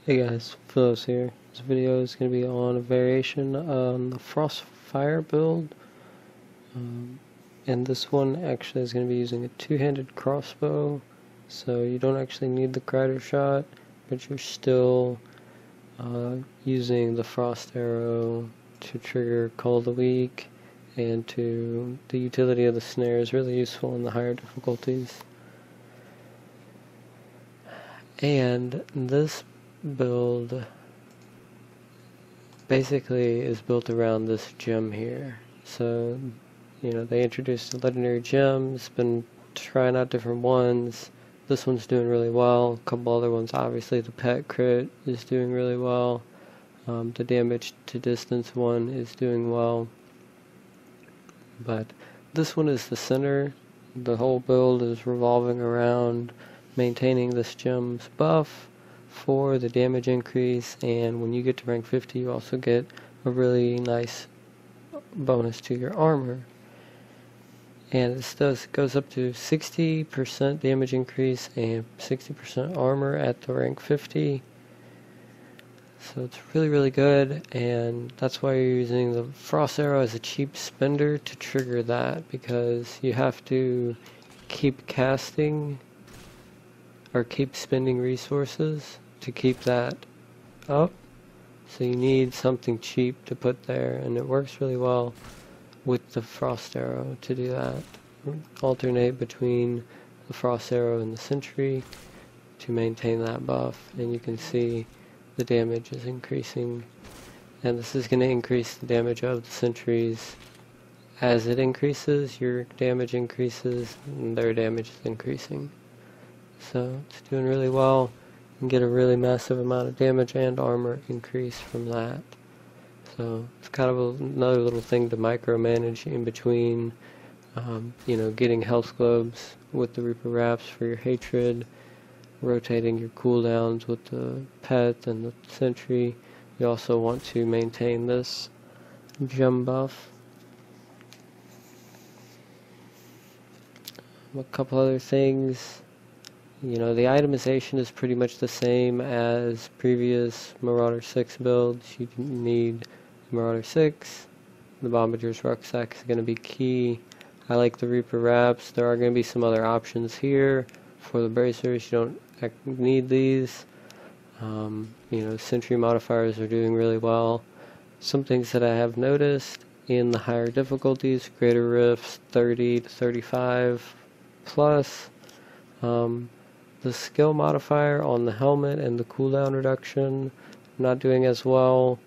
Hey guys, Phillips here. This video is going to be on a variation on the Frostfire build. And this one actually is going to be using a two-handed crossbow. So you don't actually need the Crider shot, but you're still using the frost arrow to trigger Call of the Week, and the utility of the snare is really useful in the higher difficulties. And this build basically is built around this gem here. So, they introduced a legendary gem. It's been trying out different ones. This one's doing really well. A couple other ones, obviously the pet crit is doing really well. The damage to distance one is doing well. But this one is the center. The whole build is revolving around maintaining this gem's buff for the damage increase, and when you get to rank 50 you also get a really nice bonus to your armor. And this goes up to 60% damage increase and 60% armor at the rank 50. So it's really good, and that's why you're using the frost arrow as a cheap spender to trigger that, because you have to keep casting or keep spending resources to keep that up. So you need something cheap to put there, and it works really well with the frost arrow to do that. Alternate between the frost arrow and the sentry to maintain that buff, and you can see the damage is increasing, and this is going to increase the damage of the sentries. As it increases, your damage increases and their damage is increasing. So it's doing really well. You can get a really massive amount of damage and armor increase from that. So it's kind of another little thing to micromanage in between, getting health globes with the Reaper Wraps for your hatred, rotating your cooldowns with the pet and the sentry. You also want to maintain this gem buff. A couple other things. The itemization is pretty much the same as previous Marauder 6 builds. You need Marauder 6. The Bombarder's Rucksack is going to be key. I like the Reaper Wraps. There are going to be some other options here for the bracers. You don't need these. Sentry modifiers are doing really well. Some things that I have noticed in the higher difficulties, greater rifts 30 to 35 plus. The skill modifier on the helmet and the cooldown reduction not doing as well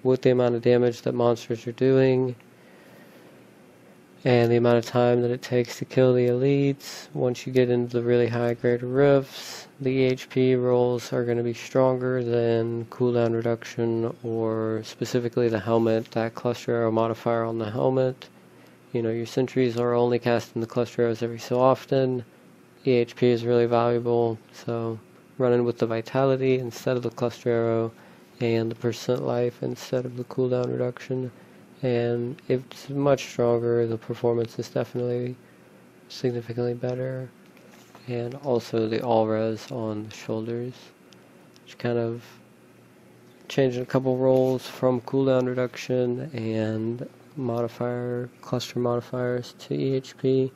with the amount of damage that monsters are doing, and the amount of time that it takes to kill the elites. Once you get into the really high greater rifts, the EHP rolls are going to be stronger than cooldown reduction, or specifically the helmet, that cluster arrow modifier on the helmet. Your sentries are only casting the cluster arrows every so often. EHP is really valuable, so running with the vitality instead of the cluster arrow, and the percent life instead of the cooldown reduction. And if it's much stronger, the performance is definitely significantly better. And also the all-res on the shoulders, which kind of changing a couple roles from cooldown reduction and cluster modifiers to EHP.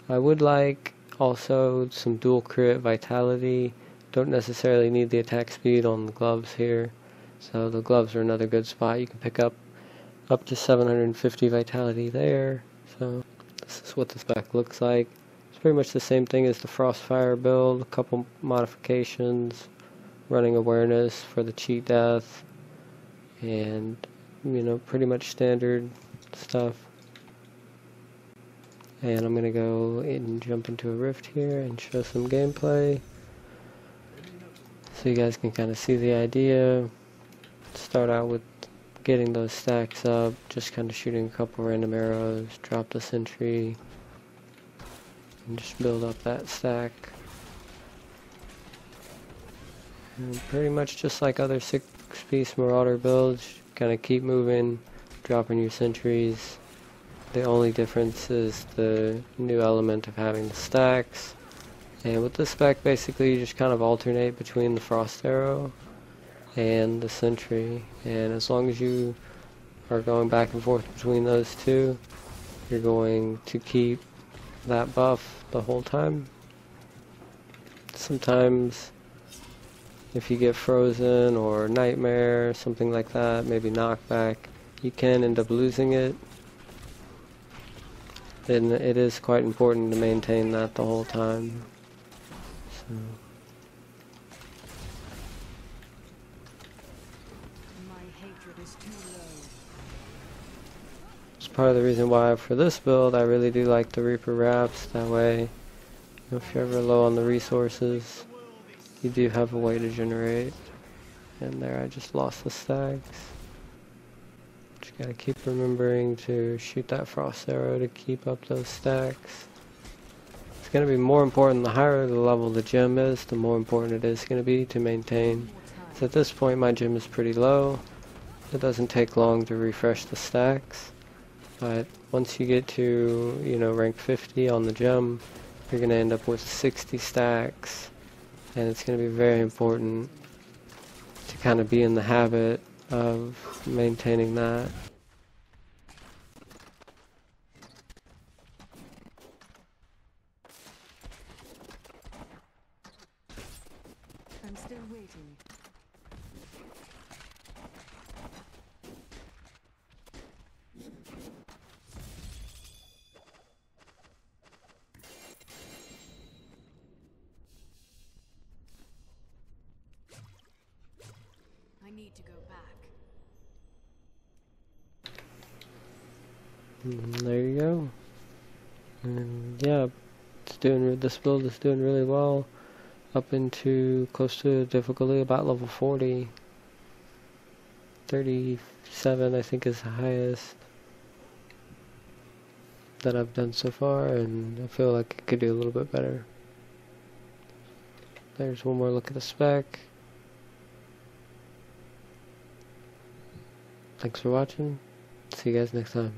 I would like also some dual crit vitality. Don't necessarily need the attack speed on the gloves here, so the gloves are another good spot. You can pick up to 750 vitality there. So this is what the spec looks like. It's pretty much the same thing as the Frostfire build, a couple modifications, running awareness for the cheat death, and pretty much standard stuff. And I'm going to go and jump into a rift here and show some gameplay so you guys can kind of see the idea. Start out with getting those stacks up, just kind of shooting a couple random arrows, drop the sentry, and just build up that stack. And pretty much just like other 6-piece Marauder builds, kind of keep moving, dropping your sentries. The only difference is the new element of having the stacks. And with this spec, basically you just kind of alternate between the frost arrow and the sentry, and as long as you are going back and forth between those two, you're going to keep that buff the whole time. Sometimes if you get frozen or nightmare, something like that, maybe knockback, you can end up losing it. And it is quite important to maintain that the whole time. So. It's part of the reason why for this build I really do like the Reaper Wraps. That way, if you're ever low on the resources, you do have a way to generate. And there I just lost the stags. Just gotta keep remembering to shoot that frost arrow to keep up those stacks. It's gonna be more important the higher the level the gem is, the more important it is gonna be to maintain. So at this point my gem is pretty low. It doesn't take long to refresh the stacks. But once you get to, you know, rank 50 on the gem, you're gonna end up with 60 stacks. And it's gonna be very important to kind of be in the habit of maintaining that. I'm still waiting. I need to go back. And there you go. And yeah, this build is doing really well. Up into close to difficulty about level 40. 37 I think is the highest that I've done so far, and I feel like it could do a little bit better. There's one more look at the spec. Thanks for watching. See you guys next time.